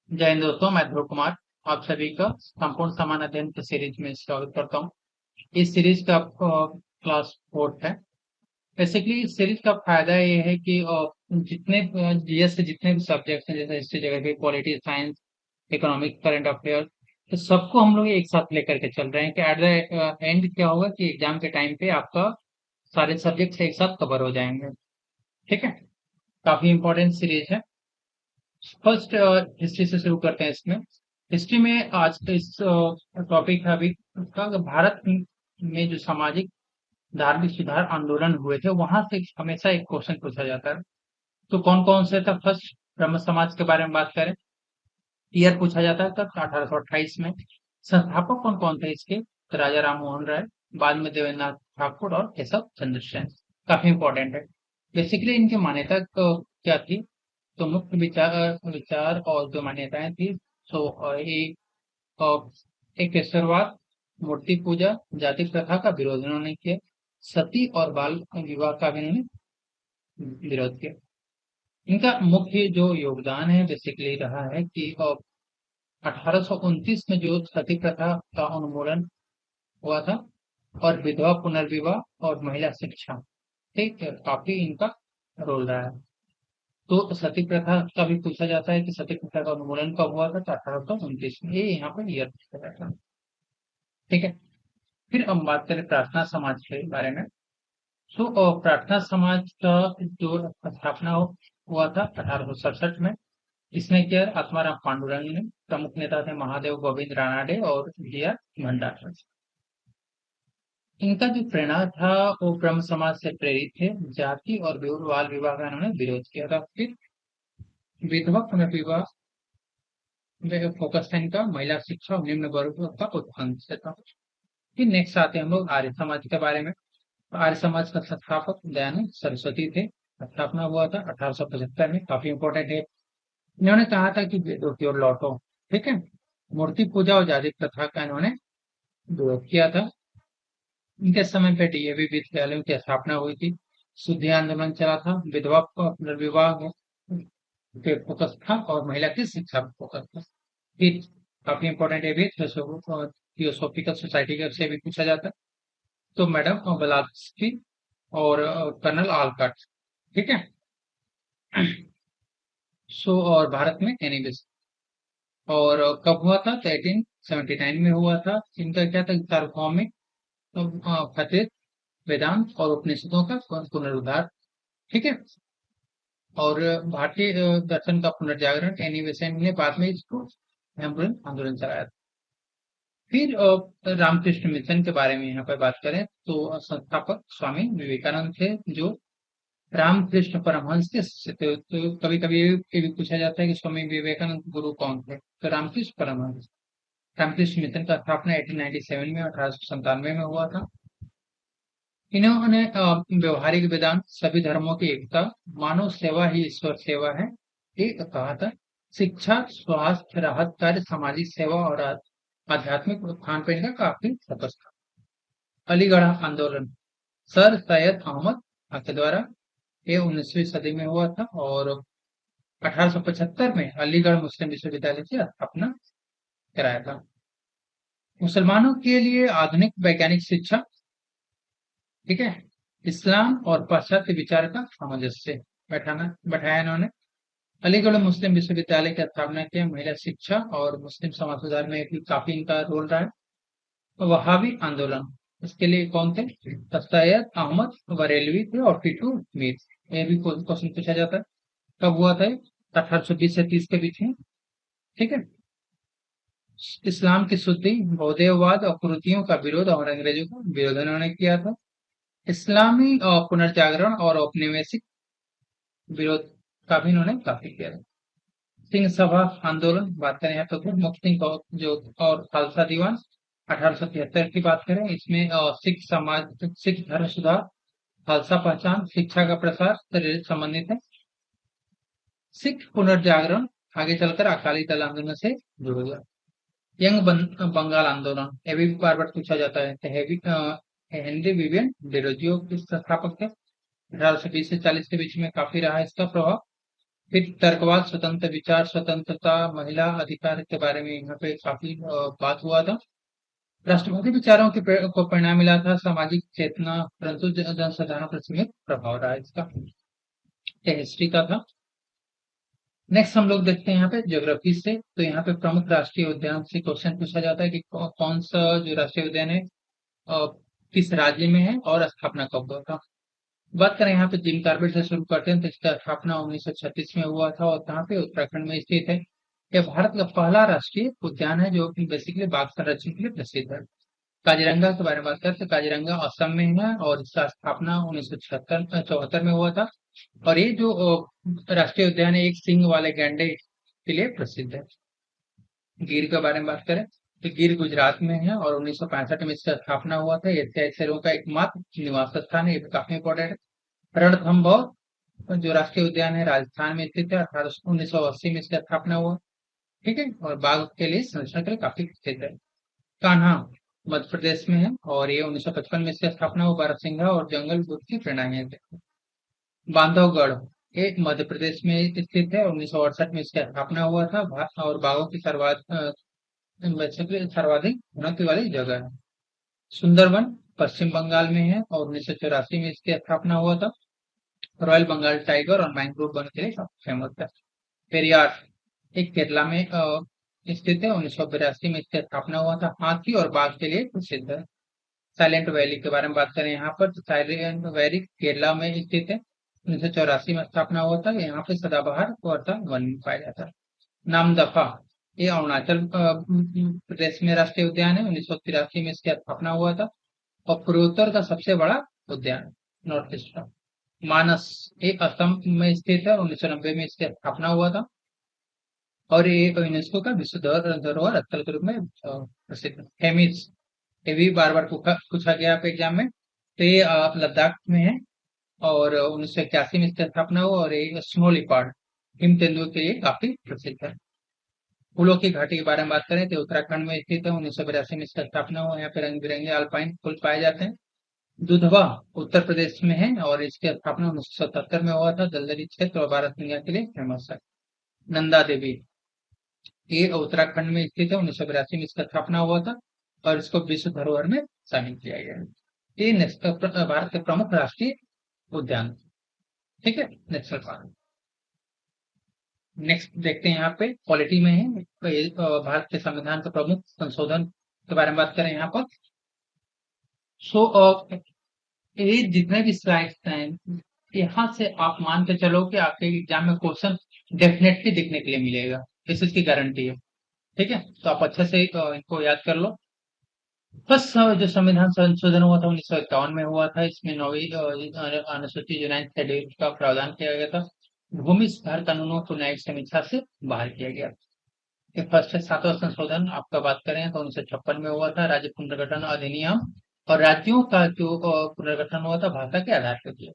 जय हिंद दोस्तों, मैं ध्रुव कुमार आप सभी का संपूर्ण समान अध्ययन की सीरीज में स्वागत करता हूँ। इस सीरीज का क्लास फोर्थ है। बेसिकली इस सीरीज का फायदा ये है कि जितने जीएस से जितने भी सब्जेक्ट्स हैं, जैसे history, geography, polity, science, economic, current affair, तो सबको हम लोग एक साथ लेकर के चल रहे हैं कि एट द एंड क्या होगा कि एग्जाम के टाइम पे आपका सारे सब्जेक्ट्स एक साथ कवर हो जाएंगे। ठीक है, काफी इंपॉर्टेंट सीरीज है। फर्स्ट हिस्ट्री से शुरू करते हैं। इसमें हिस्ट्री में आज का इस टॉपिक है अभी का कि भारत में जो सामाजिक धार्मिक सुधार आंदोलन हुए थे वहां से हमेशा एक क्वेश्चन पूछा जाता है। तो कौन कौन से था? फर्स्ट, ब्रह्म समाज के बारे में बात करें। ईयर पूछा जाता है तब 1828 में। संस्थापक कौन कौन थे इसके? तो राजा राम मोहन राय, बाद में देवेंद्रनाथ ठाकुर और केशव चंद्र सेन। काफी इंपॉर्टेंट है। बेसिकली इनकी मान्यता क्या थी? तो मुख्य विचार विचार और जो मान्यताएं थी, सो एक ईश्वरवाद, मूर्ति पूजा, जाति प्रथा का विरोध इन्होंने किया। सती और बाल विवाह का भी इन्होंने विरोध किया। इनका मुख्य जो योगदान है बेसिकली रहा है कि 1829 में जो सती प्रथा का उन्मूलन हुआ था, और विधवा पुनर्विवाह और महिला शिक्षा, ठीक है, काफी इनका रोल रहा है। तो सती प्रथा का भी पूछा जाता है कि सती प्रथा का उन्मूलन कब हुआ था? तो 1829 में। ये यहाँ पर ईयर पूछा जाता है। ठीक है, फिर हम बात करें प्रार्थना समाज के बारे में। सो प्रार्थना समाज का जो स्थापना हुआ था 1867 में। इसमें क्या है, आत्माराम पांडुरंग ने, प्रमुख नेता थे महादेव गोविंद रानाडे और डी आर भंडार। इनका जो प्रेरणा था वो ब्रह्म समाज से प्रेरित थे। जाति और बाल विवाह का इन्होंने विरोध किया था। फिर विधवा पुनर्विवाह में फोकस था इनका। महिला शिक्षा और निम्न वर्ग का उत्थान से था। फिर नेक्स्ट आते हैं हम लोग आर्य समाज के बारे में। तो आर्य समाज का संस्थापक दयानंद सरस्वती थे। स्थापना हुआ था 1875 में। काफी इंपॉर्टेंट है। इन्होंने कहा था कि वेदों की ओर लौटो। ठीक है, मूर्ति पूजा और जाति प्रथा का इन्होंने विरोध किया था। इनके समय पे डीएवी विद्यालयों की स्थापना हुई थी। शुद्धि आंदोलन चला था। विधवा पुनर्विवाह पे फोकस था और महिला की शिक्षा पे फोकस था। फिर काफी इंपॉर्टेंट है भी, थियोसॉफिकल सोसाइटी का से भी पूछा जाता है। तो मैडम ब्लावत्स्की और कर्नल आलकट। ठीक है। सो और भारत में एनिबेस। और कब हुआ था? तो 1879 में हुआ था। इनका क्या था? सार्वभौमिक फतेह, वेदांत और उपनिषदों का पुनरुद्धार। ठीक है। और भारतीय दर्शन का पुनर्जागरण, एनी बेसेंट ने बाद में इसको आंदोलन आंदोलन चलाया था। फिर रामकृष्ण मिशन के बारे में यहाँ पर बात करें तो संस्थापक स्वामी विवेकानंद थे, जो रामकृष्ण परमहंस के शिष्य थे। तो कभी कभी ये भी पूछा जाता है कि स्वामी विवेकानंद गुरु कौन थे? तो रामकृष्ण परमहंस। रामकृष्ण मिशन का स्थापना 1897 में, 1897 में हुआ था। इन्होंने व्यवहारिक वेदांत, सभी धर्मों की एकता, मानव सेवा ही ईश्वर सेवा है, ये कहा था। शिक्षा, स्वास्थ्य, राहत कार्य, सामाजिक सेवा और आध्यात्मिक उत्थान पर इनका काफी फोकस था। अलीगढ़ आंदोलन, सर सैयद अहमद खां के द्वारा, ये 19वीं सदी में हुआ था। और 1875 में अलीगढ़ मुस्लिम विश्वविद्यालय की स्थापना कराया था। मुसलमानों के लिए आधुनिक वैज्ञानिक शिक्षा। ठीक है, इस्लाम और पाश्चात्य विचार का सामंजस्य बैठाना बैठाया इन्होंने। अलीगढ़ मुस्लिम विश्वविद्यालय की स्थापना की। महिला शिक्षा और मुस्लिम समाज सुधार में भी काफी इनका रोल रहा है। वहाबी आंदोलन, इसके लिए कौन थे? तो सैयद अहमद बरेलवी थे और टीटू मीर। ये भी क्वेश्चन पूछा जाता है। कब हुआ था? 1820 से 30 के बीच में। ठीक है। इस्लाम की शुद्धि, बौद्धवाद और कुरीतियों का विरोध और अंग्रेजों का विरोध इन्होंने किया था। इस्लामी पुनर्जागरण और औपनिवेशिक विरोध का भी इन्होंने काफी किया था। सिंह सभा आंदोलन बात करें तो गुरमुख सिंह जो और खालसा दीवान, 1873 की बात करें, इसमें सिख समाज, सिख धर्म सुधार, खालसा पहचान, शिक्षा का प्रसार से संबंधित है। सिख पुनर्जागरण आगे चलकर अकाली दल आंदोलन से जुड़ा। यंग बंगाल आंदोलन, ये भी बार बार पूछा जाता है। तो हेनरी विवियन डेरोजियो के संस्थापक थे। 1820 से 40 के बीच में काफी रहा इसका प्रभाव। फिर तर्कवाद, स्वतंत्र विचार, स्वतंत्रता, महिला अधिकार के बारे में यहाँ पे काफी बात हुआ था। राष्ट्रवादी विचारों के को परिणाम मिला था सामाजिक चेतना, परंतु जनसाधारण पर सीमित प्रभाव रहा इसका। ये हिस्ट्री का था। नेक्स्ट हम लोग देखते हैं यहाँ पे ज्योग्राफी से। तो यहाँ पे प्रमुख राष्ट्रीय उद्यान से क्वेश्चन पूछा जाता है कि कौन सा जो राष्ट्रीय उद्यान है अ, किस राज्य में है और स्थापना कब हुआ था। बात करें यहाँ पे जिम कॉर्बेट से शुरू करते हैं, तो इसका स्थापना 1936 में हुआ था और कहाँ पे, उत्तराखंड में स्थित है। यह भारत का पहला राष्ट्रीय उद्यान है जो बेसिकली बाघ संरक्षण के लिए प्रसिद्ध है। काजीरंगा के बारे में बात करें तो काजीरंगा असम में है और इसका स्थापना 1974 में हुआ था। और ये जो राष्ट्रीय उद्यान है, एक सींग वाले गैंडे के लिए प्रसिद्ध है। गिर के बारे में बात करें तो गिर गुजरात में है और 1965 में इसका स्थापना हुआ था। ये एशियाई शेरों का एकमात्र निवास स्थान है, ये भी काफी इंपॉर्टेंट है। रणथंभौर जो राष्ट्रीय उद्यान है राजस्थान में स्थित है, 1980 में इसका स्थापना हुआ। ठीक है, और बाघ के लिए संरक्षण के लिए काफी प्रसिद्ध है। कान्हा मध्य प्रदेश में है और ये 1955 में इसकी स्थापना हुआ। बारहसिंघा और जंगल बुक की प्रेरणा है। बांधवगढ़ ये मध्य प्रदेश में स्थित है, 1968 में इसकी स्थापना हुआ था। और बाघों की सर्वाधिक घनत्व वाली जगह है। सुंदरवन पश्चिम बंगाल में है और 1984 में इसकी स्थापना हुआ था। रॉयल बंगाल टाइगर और मैंग्रोव वन के लिए काफी फेमस है। पेरियार एक केरला में स्थित है, 1982 में इसकी स्थापना हुआ था। हाथी और बाघ के लिए प्रसिद्ध है। साइलेंट वैली के बारे में बात करें यहाँ पर, तो साइलेंट वैली केरला में स्थित है, 1984 में स्थापना हुआ था। यहाँ पे सदाबहार वर्षा वन पाया जाता है। नामदफा ये अरुणाचल प्रदेश में राष्ट्रीय उद्यान है, 1983 में इसकी स्थापना हुआ था। और पूर्वोत्तर का सबसे बड़ा उद्यान नॉर्थ ईस्ट का। मानस ये असम में स्थित है, 1990 में इसकी स्थापना हुआ था। और ये यूनेस्को का विश्व धरोहर स्थल के रूप में प्रसिद्ध है। हेमिस ये भी बार बार पूछा गया आप एग्जाम में। तो ये लद्दाख में है और 1981 में इसकी स्थापना हुआ। और ये स्नो लिपार्ड हिम तेंदुए के लिए काफी प्रसिद्ध है। फूलों की घाटी के बारे में बात करें तो उत्तराखंड में स्थित है, 1982 में इसका स्थापना हुआ। यहाँ पे रंग बिरंगे अल्पाइन फूल पाए जाते हैं। दुधवा उत्तर प्रदेश में है और इसकी स्थापना 1977 में हुआ था। दलदली क्षेत्र और बारहसिंगा के लिए फेमस है। नंदा देवी ये उत्तराखंड में स्थित है, 1982 में इसका स्थापना हुआ था और इसको विश्व धरोहर में शामिल किया गया है। ये भारत के प्रमुख राष्ट्रीय उद्यान। ठीक है, नेशनल पार्क। नेक्स्ट देखते हैं यहाँ पे पॉलिटी में है, तो ये भारत के संविधान के प्रमुख संशोधन के बारे में बात करें यहाँ पर। सो ये जितने भी स्लाइड्स हैं, यहाँ से आप मान के चलो कि आपके एग्जाम में क्वेश्चन डेफिनेटली दिखने के लिए मिलेगा, इस चीज की गारंटी है। ठीक है, तो आप अच्छे से इनको याद कर लो। बस जो संविधान संशोधन हुआ था 1951 में हुआ था। इसमें 9वीं अनुसूची जो 9th शेड्यूल का प्रावधान किया गया था। भूमि सुधार कानूनों को न्यायिक समीक्षा से बाहर किया गया। ये फर्स्ट है। 7वां संशोधन आपका बात करें तो 1956 में हुआ था, राज्य पुनर्गठन अधिनियम। और राज्यों का जो पुनर्गठन हुआ था भाषा के आधार पर किया।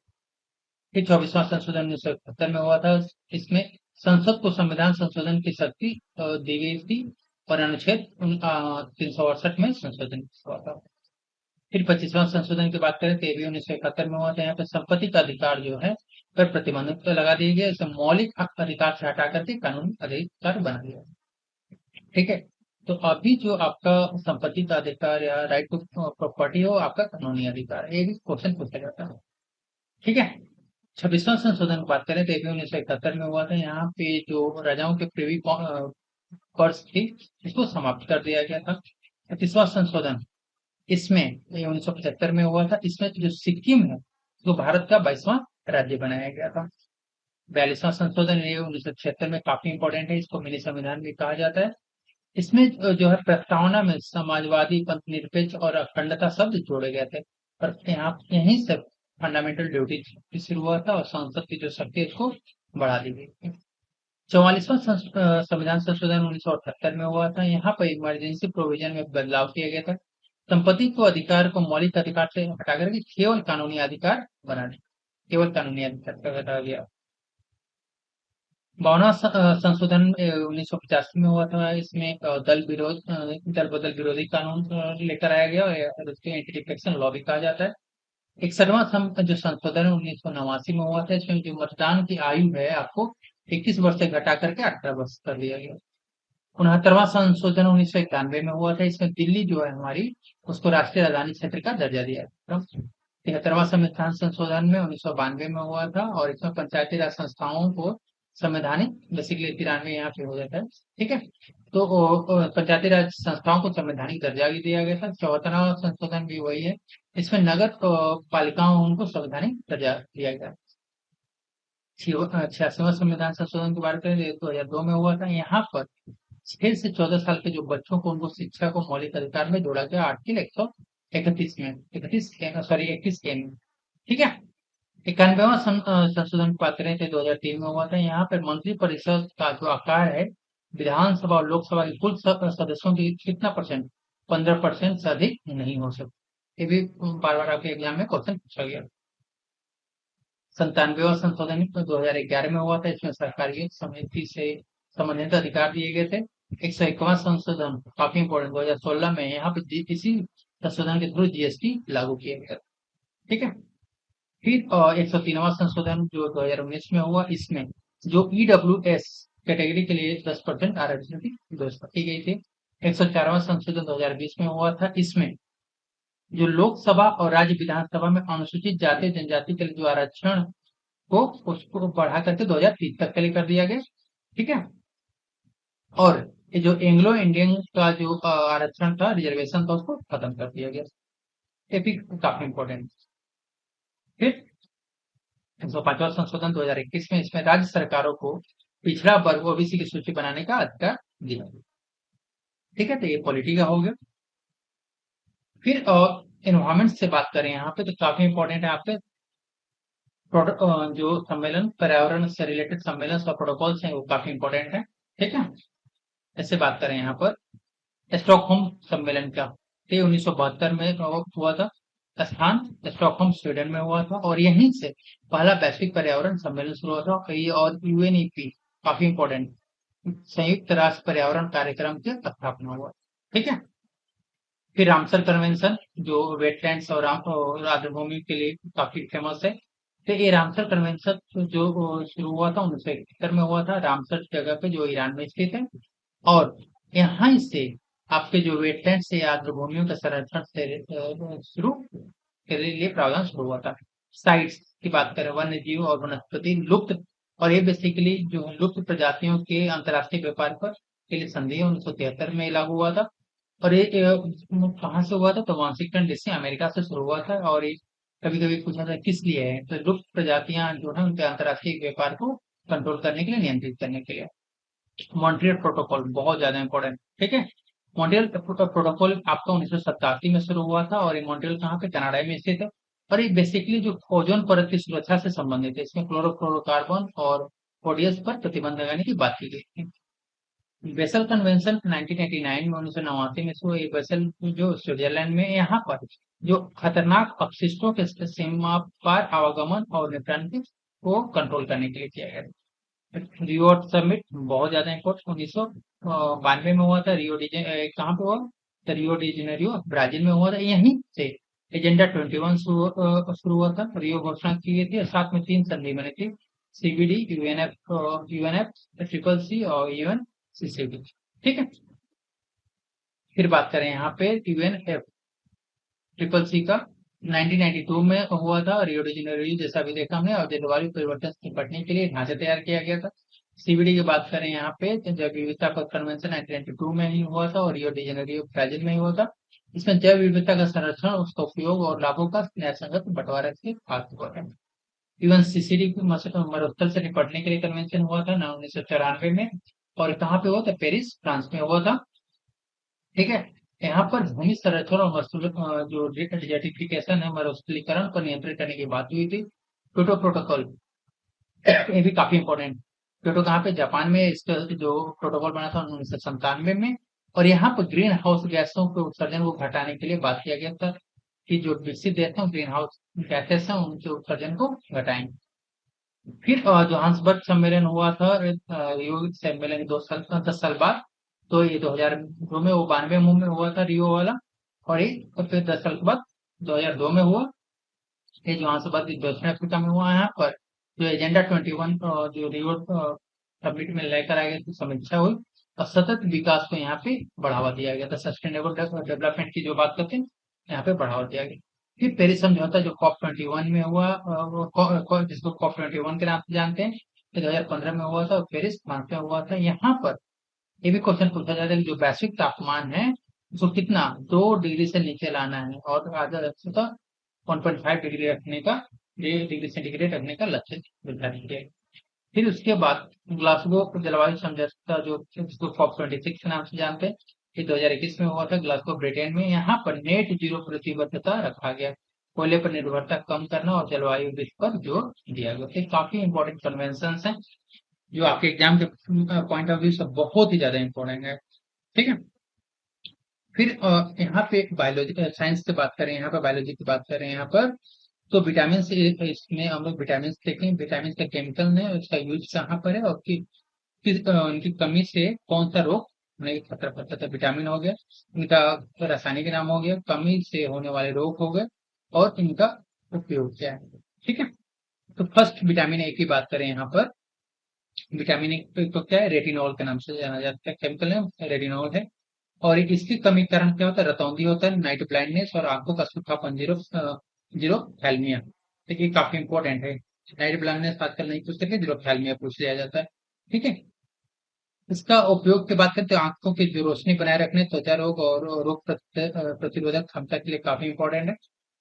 फिर 24वां संशोधन 1971 में हुआ था। इसमें संसद को संविधान संशोधन की शक्ति दी गई थी और अनुच्छेद 368 में संशोधन हुआ था। फिर 25वां संशोधन की बात करें तो ये भी 1971 में हुआ था। यहाँ पे संपत्ति का अधिकार जो है पर प्रतिबंध लगा दिया गया। इसे मौलिक अधिकार से हटा करके कानूनी अधिकार बना दिया। ठीक है, तो अभी जो आपका संपत्ति का अधिकार या राइट टू प्रॉपर्टी हो, आपका कानूनी अधिकार है। ये भी क्वेश्चन पूछा जाता है। ठीक है, 26वां संशोधन की बात करें तो ये भी 1971 में हुआ था। यहाँ पे जो राजाओं के प्रिवी पर्स थी, इसको समाप्त कर दिया गया था। 31वां संशोधन इसमें 1975 में हुआ था। इसमें जो सिक्किम है तो भारत का 22वां राज्य बनाया गया था। 42वां संशोधन ये 1976 में काफी इंपॉर्टेंट है, इसको मिनी संविधान भी कहा जाता है। इसमें जो है प्रस्तावना में समाजवादी, पंथ निरपेक्ष और अखंडता शब्द जोड़े गए थे। और यहाँ यहीं से फंडामेंटल ड्यूटी शुरू हुआ था और संसद की जो शक्ति है उसको बढ़ा दी गई। 44वां संविधान संशोधन 1978 में हुआ था। यहाँ पर इमरजेंसी प्रोविजन में बदलाव किया गया था। संपत्ति को अधिकार को मौलिक अधिकार से हटाकर के केवल कानूनी अधिकार बना दिया। केवल कानूनी अधिकार हटा गया। 52वां संशोधन 1985 में हुआ था। इसमें दल बदल विरोधी कानून लेकर आया गया और उसको एंटी डिफेक्शन लॉ भी कहा जाता है। 61वां जो संशोधन 1989 में हुआ था। इसमें जो मतदान की आयु है आपको 21 वर्ष से घटा करके 18 वर्ष कर दिया गया। 69वां संशोधन 1991 में हुआ था। इसमें दिल्ली जो है हमारी, उसको राष्ट्रीय राजधानी क्षेत्र का दर्जा दिया गया। 73वां संविधान संशोधन में 1992 में हुआ था, और इसमें पंचायती राज संस्थाओं को संवैधानिक, बेसिकली 93 यहाँ पे हो जाता है, ठीक है। तो पंचायती राज संस्थाओं को संवैधानिक दर्जा भी दिया गया था। 74वां संशोधन भी वही है। इसमें नगर पालिकाओं उनको संवैधानिक दर्जा दिया गया। 86वां संविधान संशोधन की बात करें तो 2002 में हुआ था। यहाँ पर 6 से 14 साल के जो बच्चों को, उनको शिक्षा को मौलिक अधिकार में जोड़ा गया, आर्टिकल 131 में, 31 में, ठीक है। 91वां संशोधन की बात करें तो 2003 में हुआ था। यहाँ पर मंत्री परिषद का जो आकार है, विधानसभा और लोकसभा के कुल सदस्यों की कितना परसेंट, 15% से अधिक नहीं हो सकते। ये भी बार बार आपके एग्जाम में क्वेश्चन पूछा गया। 97वां संशोधन 2011 में हुआ था। इसमें सरकारी समिति से संबंधित अधिकार दिए गए थे। 101वां संशोधन काफी इंपोर्टेंट, 2016 में यहाँ पे इसी संशोधन के थ्रू जीएसटी लागू किया गया, ठीक है। फिर 103वां संशोधन जो 2019 में हुआ, इसमें जो ईडब्ल्यूएस कैटेगरी के लिए 10% आरक्षण की व्यवस्था की गई थी। 104वां संशोधन 2020 में हुआ था। इसमें जो लोकसभा और राज्य विधानसभा में अनुसूचित जाति जनजाति के लिए जो आरक्षण को, उसको बढ़ा करके 2030 तक के लिए कर दिया गया, ठीक है। और ये जो एंग्लो इंडियन का जो आरक्षण था, रिजर्वेशन था, उसको खत्म कर दिया गया। ये भी काफी इंपॉर्टेंट। फिर 105वां संशोधन 2021 में, इसमें राज्य सरकारों को पिछड़ा वर्ग ओबीसी की सूची बनाने का अधिकार दिया, ठीक है। तो ये पॉलिटी का हो गया। फिर एनवायरमेंट से बात करें यहाँ पे, तो काफी इंपॉर्टेंट है आपके जो सम्मेलन, पर्यावरण से रिलेटेड सम्मेलन और प्रोटोकॉल्स हैं, वो काफी इंपॉर्टेंट है, ठीक है। ऐसे बात करें यहाँ पर स्टॉकहोम सम्मेलन का, ये 1972 में हुआ था। स्थान स्टॉकहोम स्वीडन में हुआ था, और यहीं से पहला वैश्विक पर्यावरण सम्मेलन शुरू हुआ था। और यूएनईपी, काफी इंपॉर्टेंट, संयुक्त राष्ट्र पर्यावरण कार्यक्रम की स्थापना हुआ, ठीक है। फिर रामसर कन्वेंशन जो वेटलैंड्स और आर्द्रभूमि के लिए काफी फेमस है। तो ये रामसर कन्वेंशन जो शुरू हुआ था 1971 में हुआ था, रामसर जगह पे जो ईरान में स्थित है। और यहाँ से आपके जो वेटलैंड से आर्द्रभूमियों के संरक्षण से शुरू के लिए प्रावधान शुरू हुआ था। साइट्स की बात करें, वन्य जीव और वनस्पति लुप्त, और ये बेसिकली जो लुप्त प्रजातियों के अंतर्राष्ट्रीय व्यापार पर के लिए संधि 1973 में लागू हुआ था। और ये कहाँ से हुआ था, तो वाशिंगटन डीसी, अमेरिका से शुरू हुआ था। और ये कभी कभी पूछा था किस लिए है, तो लुप्त प्रजातियां जो है उनके अंतर्राष्ट्रीय व्यापार को कंट्रोल करने के लिए, नियंत्रित करने के लिए। मॉन्ट्रियल प्रोटोकॉल बहुत ज्यादा इंपॉर्टेंट, ठीक है। मॉन्ट्रियल प्रोटोकॉल आपका 1987 में शुरू हुआ था, और ये मॉन्ट्रियल कहाँ पे, कनाडा में स्थित है। और ये बेसिकली जो ओजोन परत की सुरक्षा से संबंधित है। इसमें क्लोरोफ्लोरोकार्बन और ओडीएस पर प्रतिबंध लगाने की बात की गई थी। बेसल कन्वेंशन 1989 में, 1989 में शुरू हुई। बेसल जो स्विट्जरलैंड में, यहाँ पर जो खतरनाक अपशिष्टों के सीमा पार आवागमन और निपटान को कंट्रोल करने के लिए किया गया। रियो समिट बहुत ज्यादा इम्पोर्टेंट, 1992 में हुआ था। कहाँ पे हुआ, तो रियो डी जेनेरियो, ब्राजील में हुआ था। यहीं से एजेंडा 21 शुरू हुआ था। रियो घोषणा की गई थी, और साथ में 3 संधि बनी थी, सीबीडी, यूएनएफ, ट्रिपल सी और यूएन सीसीडी, ठीक है। फिर बात करें यहाँ पे यूएनएफ ट्रिपल सी का, 1992 में हुआ था। रियो डी जेनेरियो जैसा भी देखा हमने, और जलवायु परिवर्तन से निपटने के लिए ढांचा तैयार किया गया था। सीबीडी की बात करें यहाँ पे, जैव विविधता पर कन्वेंशन 1992 में ही हुआ था, और रियो डी जेनेरियो ब्राजील में ही हुआ था। इसमें जैव विविधता का संरक्षण, उसका उपयोग और लाभों का न्यायसंगत बंटवारा से खास हुआ है। इवन सीसीडी मरुस्थल से निपटने के लिए कन्वेंशन हुआ था 1994 में, और कहाँ पे हुआ था, पेरिस, फ्रांस में हुआ था, ठीक है। यहाँ पर भूमि संरक्षण और जो डिजर्टिफिकेशन है, मरुस्थलीकरण पर नियंत्रित करने की बात हुई थी। क्योटो प्रोटोकॉल, ये भी काफी इंपॉर्टेंट। क्योटो कहाँ पे, जापान में, इसका जो प्रोटोकॉल बना था 1997 में। और यहाँ पर ग्रीन हाउस गैसों के उत्सर्जन को घटाने के लिए बात किया गया था कि जो विकसित देश हैं ग्रीन हाउस गैसेस हैं, उनके उत्सर्जन को घटाएंगे। फिर जोहान्सबर्ग सम्मेलन हुआ था, रियो सम्मेलन 10 साल बाद। तो ये 2002 में, वो 92 में हुआ था रियो वाला। और ये फिर 10 साल के बाद 2002 में हुआ। ये जोहान्सबर्ग दक्षिण अफ्रीका में हुआ। यहाँ पर जो एजेंडा 21 जो रियो समिट में लेकर आए गए थे, समीक्षा हुई और सतत विकास को यहाँ पे बढ़ावा दिया गया था। सस्टेनेबल डेवलपमेंट की जो बात करते हैं, यहाँ पे बढ़ावा दिया गया। फिर पेरिस समझौता जो COP21 में हुआ, जिसको COP21 के नाम से जानते हैं, 2015 में हुआ था और पेरिस फ्रांस में हुआ था। यहाँ पर ये भी क्वेश्चन पूछा जाता है कि जो वैश्विक तापमान है उसको कितना 2 डिग्री से नीचे लाना है और आधा लक्ष्य 1.5 डिग्री रखने का, 1 डिग्री सेंटीग्रेड रखने का लक्ष्य निर्धारित किया गया। फिर उसके बाद ग्लासगो जलवायु समझौता जो जिसको COP26 के नाम से जानते हैं, ये 2021 में हुआ था ग्लासगो ब्रिटेन में। यहाँ पर नेट जीरो प्रतिबद्धता रखा गया, कोयले पर निर्भरता कम करना और जलवायु विश्व पर जोर दिया गया। तो काफी इंपॉर्टेंट कन्वेंशन है जो आपके एग्जाम के पॉइंट ऑफ व्यू से बहुत ही ज्यादा इंपॉर्टेंट है। ठीक है। फिर यहाँ पे बायोलॉजी साइंस की बात करें, यहाँ पर बायोलॉजी की बात करें, यहाँ पर तो विटामिन से इसमें हम लोग विटामिन देखें, विटामिन का केमिकल ने उसका यूज कहाँ पर है और उनकी कमी से कौन सा रोग होने का खतरा पड़ता था। विटामिन हो गया, इनका रासायनिक नाम हो गया, कमी से होने वाले रोग हो गए और इनका उपयोग क्या है। ठीक है। तो फर्स्ट विटामिन ए की बात करें, यहाँ पर विटामिन ए तो क्या है, रेटिनॉल के नाम से जाना जाता है, केमिकल है रेटिनॉल है। और इसकी कमी के कारण क्या होता है, रतौंधी होता है, नाइट ब्लाइंडनेस और आंखों का सूखापन, जीरो जीरो थैल्मिया। तो ये काफी इंपॉर्टेंट है। नाइट ब्लाइंडनेस आजकल नहीं पूछ करके जीरो थैल्मिया पूछ लिया जाता है। ठीक है। इसका उपयोग की बात करते हैं, आंखों की जो रोशनी बनाए रखने, त्वचा रोग और रोग प्रतिरोधक क्षमता के लिए काफी इंपॉर्टेंट है।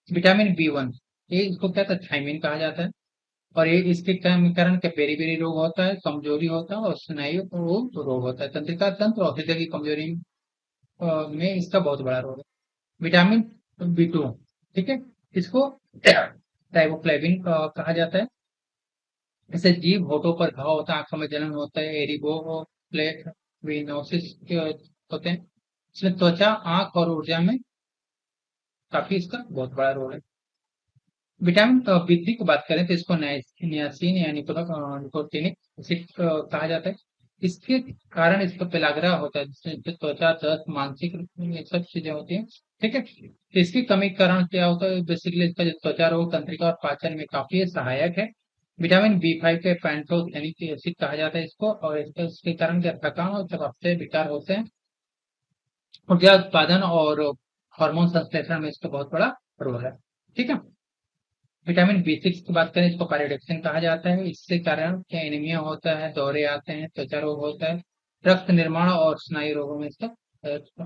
विटामिन B1, ये इसको क्या था, थायमिन कहा जाता है। और ये इसके कारण क्या बेरी बेरी रोग होता है, कमजोरी होता है और स्नायु रोग होता है। तंत्रिका तंत्र और हृदय की कमजोरी में इसका बहुत बड़ा रोल है। विटामिन B2, ठीक है, इसको राइबोफ्लेविन कहा जाता है। इससे जीभ होठों पर घाव होता है, आंखों में जलन होता है, एरिगोफ्लेविनोसिस होते हैं। इसमें त्वचा, आंख और ऊर्जा में काफी इसका बहुत बड़ा रोल है। विटामिन B3 की बात करें तो इसको नियासिन या निकोटिनिक एसिड कहा जाता है। इसके कारण इसका पेलाग्रा होता है, जिससे त्वचा दस्त, मानसिक ये सब चीजें होती हैं। ठीक है। तो इसकी कमी के कारण क्या होता है, बेसिकली इसका जो त्वचा रोग, तंत्रिका और पाचन में काफी सहायक है। विटामिन B5 के पैंटोथेनिक एसिड कहा जाता है इसको, और इसके कारण क्या थकान और चयापचय विकार होते हैं। ऊर्जा उत्पादन और हार्मोन संश्लेषण में इसका बहुत बड़ा रोल है। ठीक है। विटामिन B6 की बात करें, इसको पायरिडॉक्सिन कहा जाता है। इससे कारण क्या एनीमिया होता है, दौरे आते हैं, त्वचा रोग होता है, रक्त निर्माण और स्नायु रोगों में इसका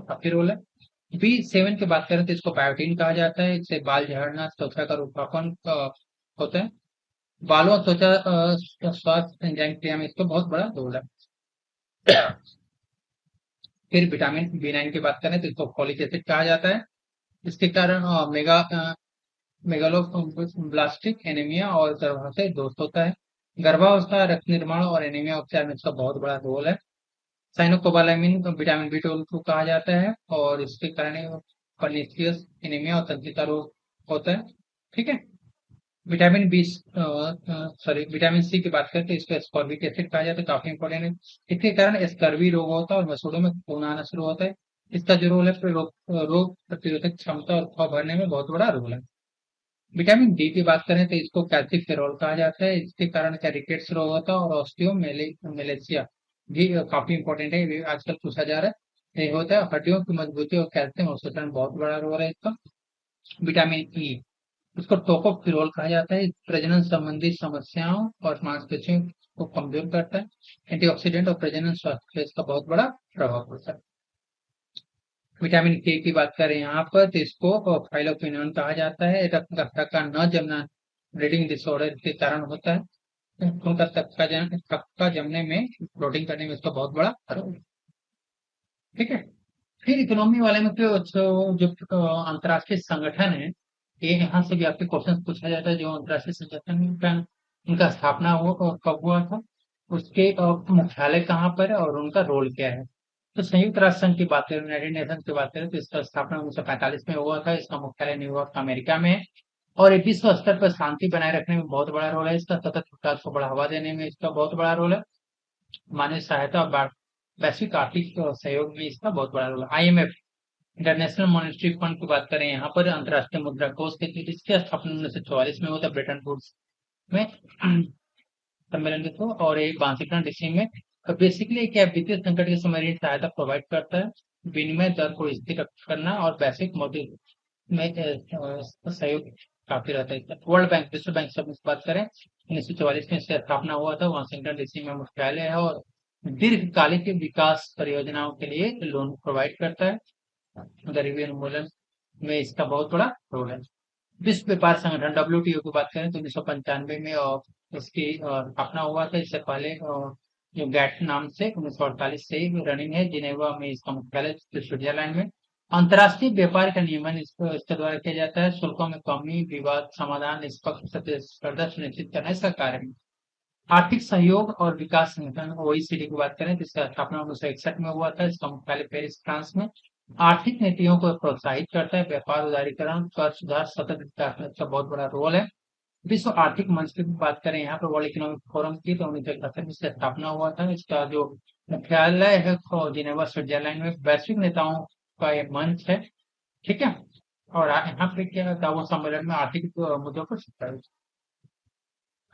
काफी रोल है। B7 की बात करें तो इसको बायोटीन कहा जाता है। इससे बाल झड़ना, त्वचा का रूखापन होता है। बालों और त्वचा स्वास्थ्य एंजाइम क्रिया में इसका बहुत बड़ा रोल है। फिर विटामिन B9 की बात करें तो इसको फॉलिक एसिड कहा जाता है। इसके कारण मेगालोब्लास्टिक एनीमिया और गर्भाशय दोष होता है। गर्भावस्था, रक्त निर्माण और एनीमिया उपचार में इसका बहुत बड़ा रोल है। साइनोकोबालामिन विटामिन B12 को कहा जाता है और इसके कारण पर्नीशियस एनीमिया और तंत्रिका रोग होता है। ठीक है। विटामिन सी की बात करते हैं, इसको एस्कॉर्बिक एसिड कहा जाता है, काफी इंपॉर्टेंट है। इसके कारण स्कर्वी रोग होता है और मसूड़ों में खून आना शुरू होता है। इसका जो रोल है रोग प्रतिरोधक क्षमता और खा भरने में बहुत बड़ा रोल है। विटामिन डी की बात करें तो इसको कैल्सिफेरॉल कहा जाता है। इसके कारण क्या रिकेट्स रोग होता है और ऑस्टियोमेलेसिया भी काफी इंपॉर्टेंट है, ये भी आजकल पूछा जा रहा है। ये होता है हड्डियों की मजबूती और कैल्शियम अवशोषण में बहुत बड़ा रोल है इसका। विटामिन ई, इसको टोकोफिरोल कहा जाता है। प्रजनन संबंधी समस्याओं और मांसपेशियों को कमजोर करता है। एंटीऑक्सीडेंट और प्रजनन स्वास्थ्य पे इसका बहुत बड़ा प्रभाव पड़ता है। विटामिन के की बात करें यहाँ पर तो इसको फाइलोक्विनोन कहा जाता है। रक्त का न जमना ब्लीडिंग डिसऑर्डर के कारण होता है। उनका थक्का जमने में, प्रोटीन करने में इसका बहुत बड़ा रोल है। ठीक है। फिर इकोनॉमी वाले में जो अंतर्राष्ट्रीय संगठन है, ये यहाँ से भी आपके क्वेश्चन पूछा जाता है। जो अंतर्राष्ट्रीय संगठन का उनका स्थापना हो और कब हुआ था, उसके मुख्यालय कहाँ पर है और उनका रोल क्या है। तो संयुक्त राष्ट्र संघ की बात करें, यूनाइटेड नेशन की बात करें तो इसका स्थापना 1945 में हुआ था। इसका मुख्यालय न्यूयॉर्क अमेरिका में है। और ये विश्व स्तर पर शांति बनाए रखने में बहुत बड़ा रोल है इसका। सतत विकास को बढ़ावा देने में इसका बहुत बड़ा रोल है। मानवीय सहायता और वैश्विक आर्थिक सहयोग में इसका बहुत बड़ा रोल है। IMF, इंटरनेशनल मॉनेटरी फंड की बात करें, यहाँ पर अंतर्राष्ट्रीय मुद्रा कोष के इसकी स्थापना 1944 में होता है, ब्रिटेन वुड्स में सम्मेलन के थ्रू, और एक वाशिंगटन DC में बेसिकली क्या है, वित्तीय संकट के समय ऋण सहायता प्रोवाइड करता है, विनिमय दर को स्थिर करना और वैश्विक मौद्रिक में सहयोग काफी रहता है। वर्ल्ड बैंक, विश्व बैंक से बात करें, 1944 में इसकी स्थापना हुआ था, वाशिंगटन डीसी में मुख्यालय है और दीर्घकालिक विकास परियोजनाओं के लिए लोन प्रोवाइड करता है। गरीबी उन्मूलन में इसका बहुत बड़ा रोल है। विश्व व्यापार संगठन डब्ल्यूटीओ की बात करें तो 1995 में इसकी स्थापना हुआ था। इससे पहले जो गैट नाम से 1948 से ही रनिंग है। जिनेवा में इसका मुख्यालय स्विट्जरलैंड में। अंतर्राष्ट्रीय व्यापार का नियमन इसके द्वारा किया जाता है। शुल्कों में कमी, विवाद समाधान, निष्पक्ष प्रतिस्पर्धा सुनिश्चित करना इसका कार्य है। आर्थिक सहयोग और विकास संगठन ओईसीडी की बात करें, जिसका स्थापना 1961 में हुआ था। इसका मुख्यालय पेरिस, फ्रांस में। आर्थिक नीतियों को प्रोत्साहित करता है। व्यापार, उदारीकरण, कर सुधार, सतत विकास में इसका बहुत बड़ा रोल है। विश्व आर्थिक मंच की बात करें यहाँ पर वर्ल्ड इकोनॉमिक फोरम की, तो 1971 में इसका स्थापना हुआ था। इसका जो मुख्यालय है जिनेवा, स्विट्जरलैंड में। वैश्विक नेताओं का ये मंच है, ठीक है। और यहाँ पे क्या था, वो सम्मेलन में आर्थिक मुद्दों पर चर्चा हुई।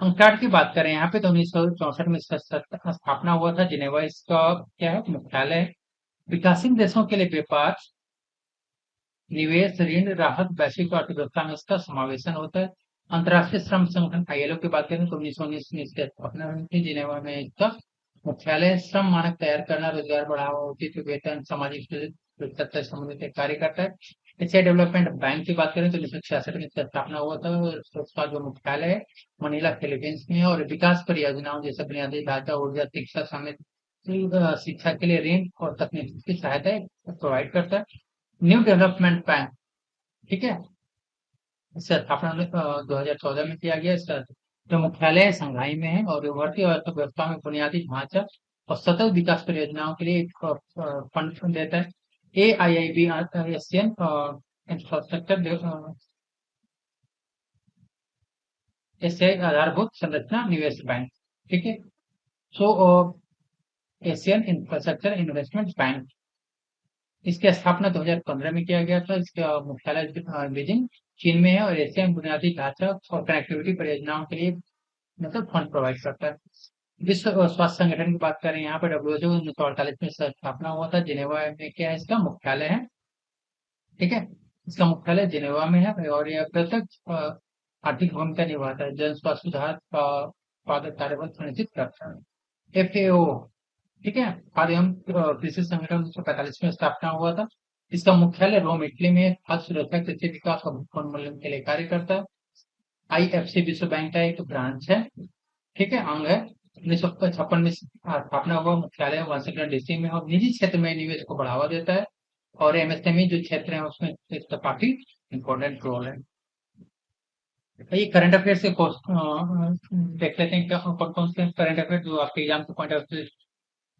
अंकटाड की बात करें यहाँ पे तो 1964 में इसका स्थापना हुआ था। जिनेवा इसका क्या है, मुख्यालय है। विकासशील देशों के लिए व्यापार, निवेश, ऋण, राहत, वैश्विक अर्थव्यवस्था में इसका समावेशन होता है। अंतर्राष्ट्रीय श्रम संगठन आईएलओ की बात करें तो 1919 में इसकी स्थापना हुई थी। जिनेवा में इसका मुख्यालय। श्रम मानक तैयार करना, रोजगार बढ़ावा, उचित वेतन, सामाजिक सुरक्षा से संबंधित कार्य करता है। एशिया डेवलपमेंट बैंक की बात करें तो 1966 में इसका स्थापना हुआ था। उसका जो मुख्यालय है मनीला, फिलीपींस में है। और विकास परियोजनाओं जैसे बुनियादी ढांचा, ऊर्जा, शिक्षा समेत शिक्षा के लिए ऋण और तकनीकी सहायता प्रोवाइड करता है। न्यू डेवलपमेंट बैंक, ठीक है, इसका स्थापना 2014 में किया गया। इसका जो मुख्यालय है शंघाई में है। और उभरती अर्थव्यवस्था में बुनियादी ढांचा और सतत विकास परियोजनाओं के लिए फंड देता है। AIIB, एशियन इंफ्रास्ट्रक्चर, एशियाई आधारभूत संरचना निवेश बैंक, ठीक है। सो एशियन इंफ्रास्ट्रक्चर इन्वेस्टमेंट बैंक, इसकी स्थापना 2015 में किया गया था। इसका मुख्यालय बीजिंग, चीन में है। और एशिया में बुनियादी ढांचा और कनेक्टिविटी परियोजनाओं के लिए मतलब फंड प्रोवाइड करता है। विश्व स्वास्थ्य संगठन की बात करें यहाँ पर WHO 1948 में इसका स्थापना हुआ था। जिनेवा में क्या है, इसका मुख्यालय है, ठीक है। इसका मुख्यालय जिनेवा में है और यह प्रत्यक्ष आर्थिक भूमिका निभाता है। जन स्वास्थ्य सुधार का उत्पादक कार्यबल सुनिश्चित करता है। FAO, ठीक है, खाद्य एवं कृषि संगठन 1945 में स्थापना हुआ था। इसका मुख्यालय रोम, इटली में है। खाद्य सुरक्षा, कृषि विकास और उन्मूलन के लिए कार्य करता है। IFC विश्व बैंक का एक ब्रांच है, ठीक है, अंग है। 1956 में स्थापना हुआ। मुख्यालय वाशिंगटन डीसी में। और निजी क्षेत्र में निवेश को बढ़ावा देता है। और MSME जो क्षेत्र है उसमें इसका काफी इम्पोर्टेंट रोल है। ये करंट अफेयर से देख लेते हैं कौन कौन से करंट अफेयर जो आपके एग्जाम के पॉइंट ऑफ व्यू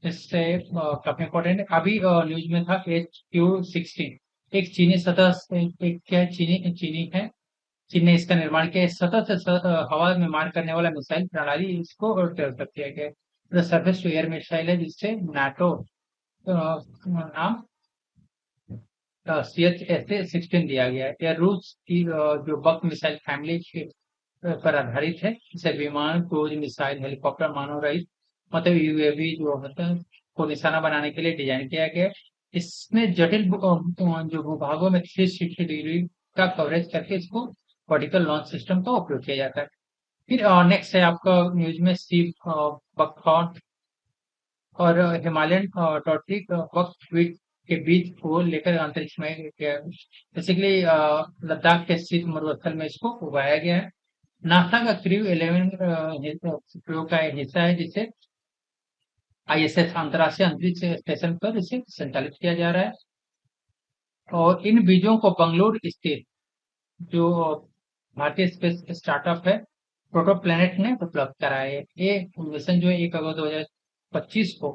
इससे काफी इम्पोर्टेंट है। अभी न्यूज में था HQ-16, एक चीनी सतह, एक क्या चीनी चीनी है, चीन ने इसका निर्माण किया। सतह से हवा में मार करने वाला मिसाइल प्रणाली, इसको डेवलप किया गया। सरफेस टू एयर मिसाइल है, जिससे नाटो नाम CH-16 दिया गया है। यह रूस की जो बक मिसाइल फैमिली पर आधारित है। इसे विमान, क्रूज मिसाइल, हेलीकॉप्टर, मानव रहित मतलब UAV जो होता है को निशाना बनाने के लिए डिजाइन किया गया है। इसमें जटिल जो भूभागों में 360 डिग्री का कवरेज करके इसको वर्टिकल लॉन्च सिस्टम का उपयोग किया जाता है। फिर नेक्स्ट है आपका न्यूज में सी बकथॉर्न और हिमालयन टॉर्टिक बकव्हीट के बीज को लेकर अंतरिक्ष में बेसिकली लद्दाख के स्थित मरुस्थल में इसको उगाया गया है। नासा का क्रू 11 प्रयोग का एक हिस्सा है, जिसे ISS अंतर्राष्ट्रीय अंतरिक्ष स्टेशन पर इसे संचालित किया जा रहा है। और इन बीजों को बंगलुरु स्थित जो भारतीय स्पेस स्टार्टअप है प्रोटोप्लैनेट ने उपलब्ध कराया है। ये मिशन जो है 1 अगस्त 2025 को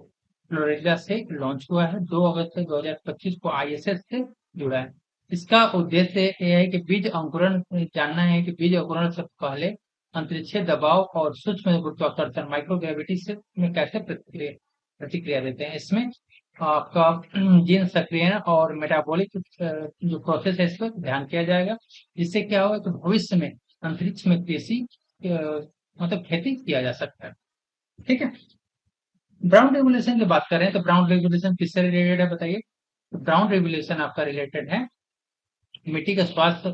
फ्लोरिडा से लॉन्च हुआ है। 2 अगस्त 2025 को ISS से जुड़ा है। इसका उद्देश्य ये है कि बीज अंकुरण जानना है कि बीज अंकुरण से पहले अंतरिक्षीय दबाव और सूक्ष्म गुरुत्वाकर्षण माइक्रोग्रेविटी से में कैसे प्रतिक्रिया देते हैं। इसमें आपका जीन सक्रियण और मेटाबॉलिक जो प्रोसेस है इस पर ध्यान किया जाएगा। जिससे क्या होगा कि भविष्य में अंतरिक्ष में कृषि मतलब खेती किया जा सकता है, ठीक है। ब्राउन रेगुलेशन की बात करें तो ब्राउन रेगुलेशन किससे रिलेटेड है बताइए। ब्राउन रेगुलेशन आपका रिलेटेड है मिट्टी के स्वास्थ्य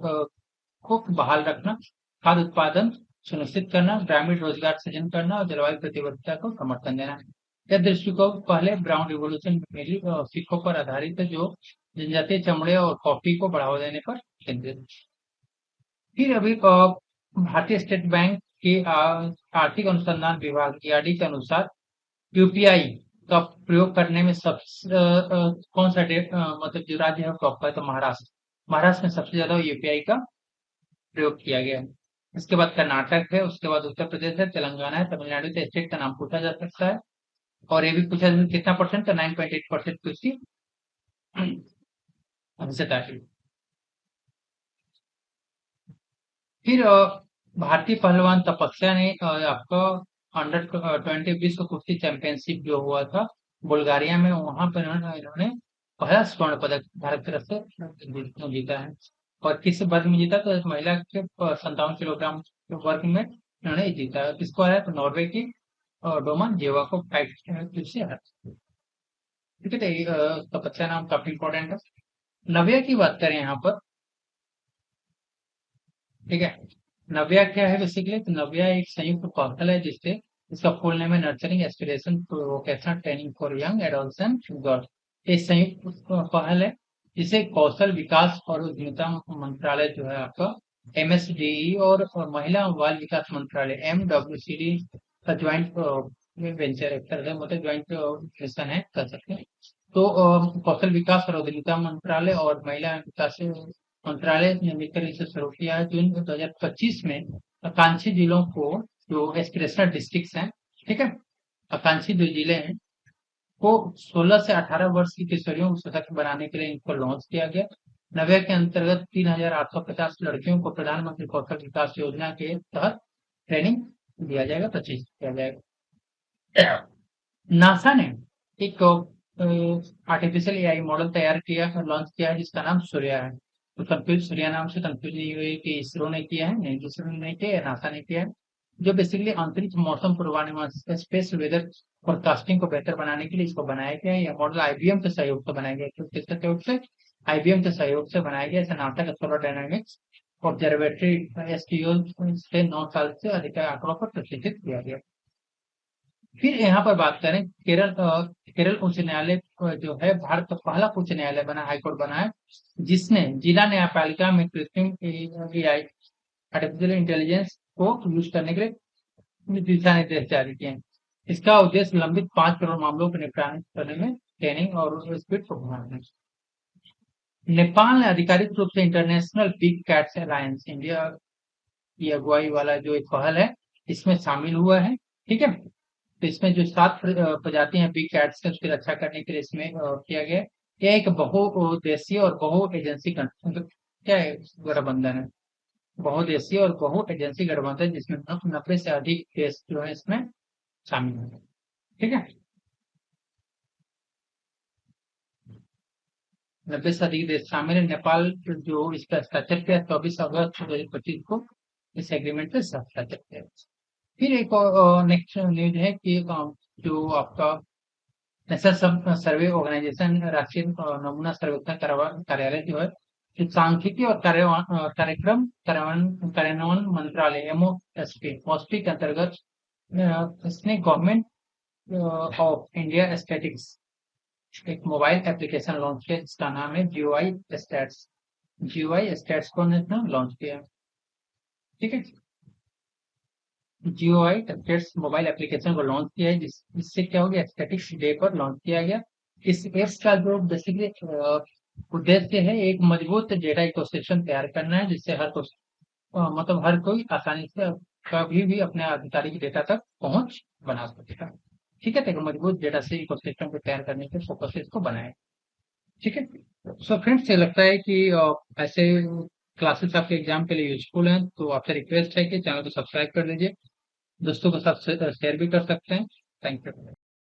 को बहाल रखना, खाद्य उत्पादन सुनिश्चित करना, ग्रामीण रोजगार सृजन करना और जलवायु प्रतिबद्धता को समर्थन देना। यह दृष्टिकोण पहले ब्राउन रिवोल्यूशन मिली सिक्कों पर आधारित है जो जनजातीय चमड़े और कॉफी को बढ़ावा देने पर केंद्रित है। फिर अभी भारतीय स्टेट बैंक के आर्थिक अनुसंधान विभाग ईआरडी के अनुसार यूपीआई का प्रयोग करने में सबसे कौन सा मतलब जो राज्य है टॉप पर है तो महाराष्ट्र। महाराष्ट्र में सबसे ज्यादा यूपीआई का प्रयोग किया गया है। इसके बाद कर्नाटक है, उसके बाद उत्तर प्रदेश है, तेलंगाना है, तमिलनाडु से स्टेट का नाम पूछा जा सकता है। और ये भी पूछा जा सकता है कितना परसेंट का 9.8% कुछ अंशता है। फिर भारतीय पहलवान तपस्या ने आपका अंडर 20 विश्व कुश्ती चैंपियनशिप जो हुआ था बुल्गारिया में, वहां पर इन्होंने पहला स्वर्ण पदक भारत की तरफ से जीता है। और किस वर्ग में जीता तो महिला के 57 किलोग्राम के वर्ग में इन्होंने जीता है। किसको हराया तो नॉर्वे की डोमन जेवा को 5 से हरा। ठीक है, तो ये, तपस्या नाम काफी इंपॉर्टेंट है। नव्या की बात करें यहाँ पर, ठीक है। नव्या क्या है बेसिकली तो नव्या एक संयुक्त कौशल है जिससे इसका फुल नेम है nurturing aspiration vocational training for young adolescent girls. ये संयुक्त पहल है जिसे कौशल विकास और उद्यमिता मंत्रालय जो है आपका एमएसडीई और महिला और बाल विकास मंत्रालय एमडब्ल्यूसीडी का ज्वाइंट वेंचर एक तरह से मतलब ज्वाइंट मिशन है कह सकते हैं। तो कौशल विकास और उद्यमिता मंत्रालय और महिला विकास मंत्रालय ने मिलकर इसे शुरू किया है। जून 2025 में आकांक्षी जिलों को जो एस्पिरेशनल डिस्ट्रिक्ट हैं, ठीक है, आकांक्षी जो जिले हैं को 16 से 18 वर्ष की किशोरियों को सशक्त बनाने के लिए इनको लॉन्च किया गया। नव्या के अंतर्गत 3,850 लड़कियों को प्रधानमंत्री कौशल विकास योजना के तहत ट्रेनिंग दिया जाएगा, प्रशिक्षित किया जाएगा। नासा ने एक आर्टिफिशियल एआई मॉडल तैयार किया लॉन्च किया है जिसका नाम सूर्या है। तो कंफ्यूज सूर्या नाम से कंफ्यूज नहीं हुई कि इसरो ने किया है, नहीं इसरो ने नहीं किया है, नासा ने किया है। जो बेसिकली अंतरिक्ष मौसम पूर्वानुमान स्पेस वेदर फोरकास्टिंग को बेहतर बनाने के लिए इसको बनाया गया है। यह मॉडल आईबीएम के सहयोग से बनाया गया है। किसके सहयोग से? आईबीएम के सहयोग से बनाया गया है। नासा का सोलर डायनामिक्स ऑब्जर्वेटरी एसटीओ से 9 साल से अधिक आंकड़ों पर प्रशिक्षित किया गया। फिर यहाँ पर बात करें केरल केरल उच्च न्यायालय जो है भारत का पहला उच्च न्यायालय बना, हाईकोर्ट बना है जिसने जिला न्यायपालिका में कृत्रिम एआई आर्टिफिशियल इंटेलिजेंस को यूज करने के लिए दिशा निर्देश जारी किए हैं। इसका उद्देश्य लंबित 5 करोड़ मामलों को निपटान करने में ट्रेनिंग और स्पीड को बढ़ाना है। नेपाल ने आधिकारिक रूप से international big cats alliance India की अगुवाई वाला जो एक पहल है इसमें शामिल हुआ है। ठीक है, तो इसमें जो 7 प्रजाति हैं बिग कैट्स है उसकी रक्षा करने के लिए इसमें किया गया है। यह एक बहुउद्देशीय और बहु एजेंसी क्या है गठबंधन है, बहुउद्देशीय और बहु एजेंसी गठबंधन जिसमें 90 से अधिक देश जो है इसमें शामिल है। ठीक है, 90 से अधिक देश शामिल है। नेपाल जो इसका हस्ताक्षर किया 24 अगस्त 2025 को इस एग्रीमेंट पे हस्ताक्षर किया। फिर एक नेक्स्ट न्यूज है कि जो आपका नेशनल सर्वे ऑर्गेनाइजेशन राष्ट्रीय नमूना सर्वेक्षण कार्यालय जो है जो सांख्यिकी और कार्यक्रम कार्यान्वयन मंत्रालय एमओएसपी मॉस्पी के अंतर्गत इसने गवर्नमेंट ऑफ इंडिया स्टैटिक्स एक मोबाइल एप्लीकेशन लॉन्च किया जिसका नाम है जीओआई स्टैट्स। जीओआई स्टैट्स को लॉन्च किया। ठीक है, जीओआई स्टैट्स मोबाइल एप्लीकेशन को लॉन्च किया है जिससे क्या हो गया स्टैटिक्स डे पर लॉन्च किया गया। इस एप्स का जो बेसिकली उद्देश्य है एक मजबूत डेटा इकोसिस्टम तैयार करना है जिससे मतलब हर कोई आसानी से कभी भी अपने आधिकारिक डेटा तक पहुंच बना सकेगा। ठीक है, तो एक मजबूत डेटा से इकोसिस्टम को तैयार करने के फोकस इसको बनाए। ठीक है, सो फ्रेंड्स ये लगता है कि ऐसे क्लासेस आपके एग्जाम के लिए यूजफुल हैं तो आपसे रिक्वेस्ट है कि चैनल को सब्सक्राइब कर लीजिए, दोस्तों के साथ शेयर भी कर सकते हैं। Thank you.